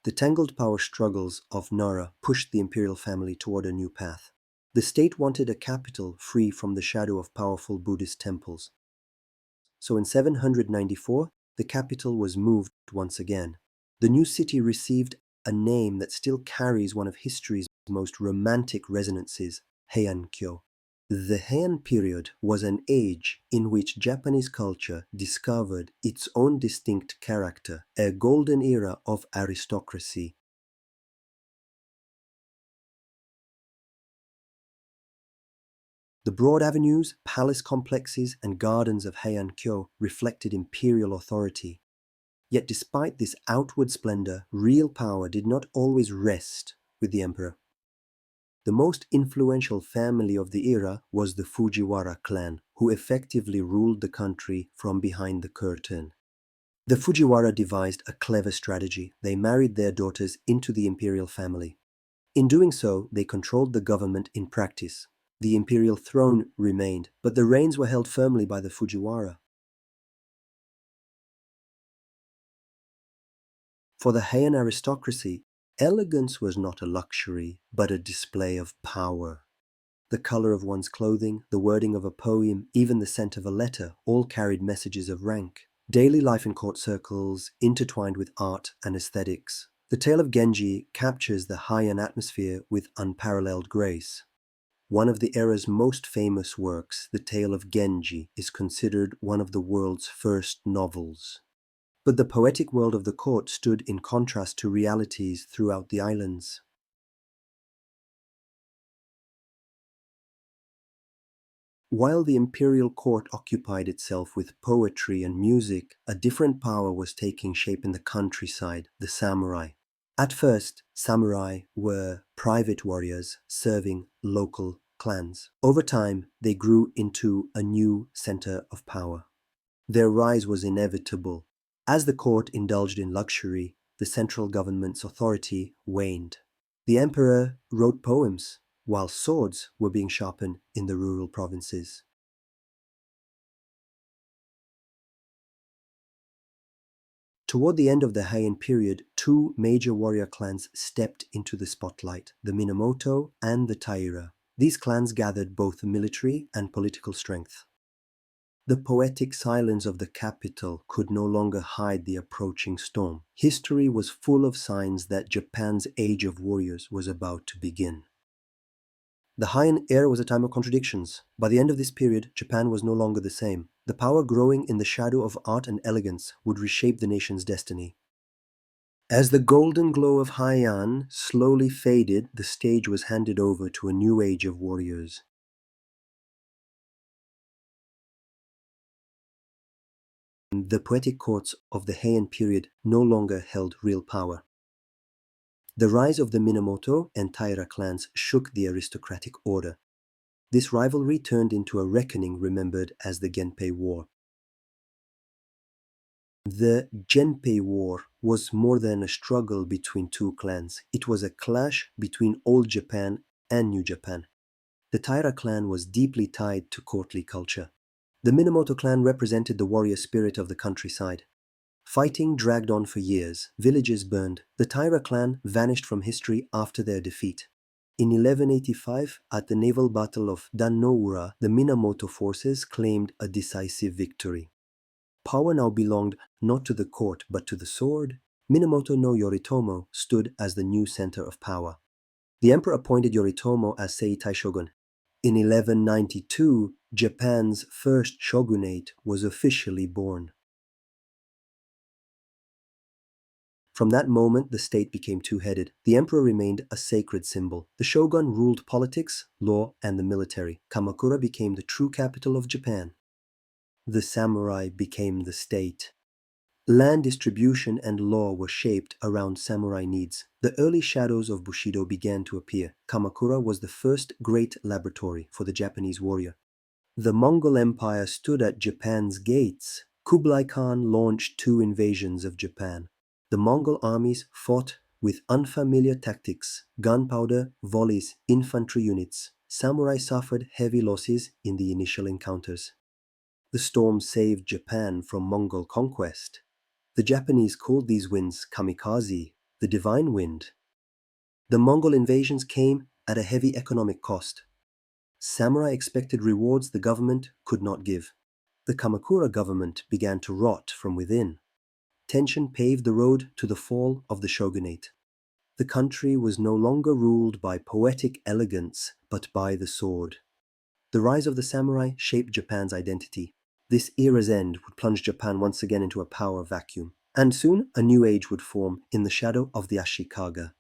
The tangled power struggles of Nara pushed the imperial family toward a new path. The state wanted a capital free from the shadow of powerful Buddhist temples. So in 794, the capital was moved once again. The new city received a name that still carries one of history's most romantic resonances, Heian-kyo. The Heian period was an age in which Japanese culture discovered its own distinct character, a golden era of aristocracy. The broad avenues, palace complexes, and gardens of Heian-kyo reflected imperial authority. Yet despite this outward splendor, real power did not always rest with the emperor. The most influential family of the era was the Fujiwara clan, who effectively ruled the country from behind the curtain. The Fujiwara devised a clever strategy. They married their daughters into the imperial family. In doing so, they controlled the government in practice. The imperial throne remained, but the reins were held firmly by the Fujiwara. For the Heian aristocracy, elegance was not a luxury, but a display of power. The color of one's clothing, the wording of a poem, even the scent of a letter, all carried messages of rank. Daily life in court circles intertwined with art and aesthetics. The tale of Genji captures the Heian atmosphere with unparalleled grace. One of the era's most famous works, The Tale of Genji, is considered one of the world's first novels. But the poetic world of the court stood in contrast to realities throughout the islands. While the imperial court occupied itself with poetry and music, a different power was taking shape in the countryside, the samurai. At first, samurai were private warriors serving local clans. Over time, they grew into a new center of power. Their rise was inevitable. As the court indulged in luxury, the central government's authority waned. The emperor wrote poems, while swords were being sharpened in the rural provinces. Toward the end of the Heian period, two major warrior clans stepped into the spotlight, the Minamoto and the Taira. These clans gathered both military and political strength. The poetic silence of the capital could no longer hide the approaching storm. History was full of signs that Japan's age of warriors was about to begin. The Heian era was a time of contradictions. By the end of this period, Japan was no longer the same. The power growing in the shadow of art and elegance would reshape the nation's destiny. As the golden glow of Heian slowly faded, the stage was handed over to a new age of warriors. The poetic courts of the Heian period no longer held real power. The rise of the Minamoto and Taira clans shook the aristocratic order. This rivalry turned into a reckoning remembered as the Genpei War. The Genpei War was more than a struggle between two clans. It was a clash between Old Japan and New Japan. The Taira clan was deeply tied to courtly culture. The Minamoto clan represented the warrior spirit of the countryside. Fighting dragged on for years. Villages burned. The Taira clan vanished from history after their defeat. In 1185, at the naval battle of Dan-no-ura, the Minamoto forces claimed a decisive victory. Power now belonged not to the court but to the sword. Minamoto no Yoritomo stood as the new center of power. The emperor appointed Yoritomo as Seitai shogun. In 1192, Japan's first shogunate was officially born. From that moment, the state became two-headed. The emperor remained a sacred symbol. The shogun ruled politics, law, and the military. Kamakura became the true capital of Japan. The samurai became the state. Land distribution and law were shaped around samurai needs. The early shadows of Bushido began to appear. Kamakura was the first great laboratory for the Japanese warrior. The Mongol Empire stood at Japan's gates. Kublai Khan launched two invasions of Japan. The Mongol armies fought with unfamiliar tactics, gunpowder, volleys, infantry units. Samurai suffered heavy losses in the initial encounters. The storm saved Japan from Mongol conquest. The Japanese called these winds kamikaze. the divine wind. The Mongol invasions came at a heavy economic cost. Samurai expected rewards the government could not give. The Kamakura government began to rot from within. Tension paved the road to the fall of the shogunate. The country was no longer ruled by poetic elegance, but by the sword. The rise of the samurai shaped Japan's identity. This era's end would plunge Japan once again into a power vacuum, and soon a new age would form in the shadow of the Ashikaga.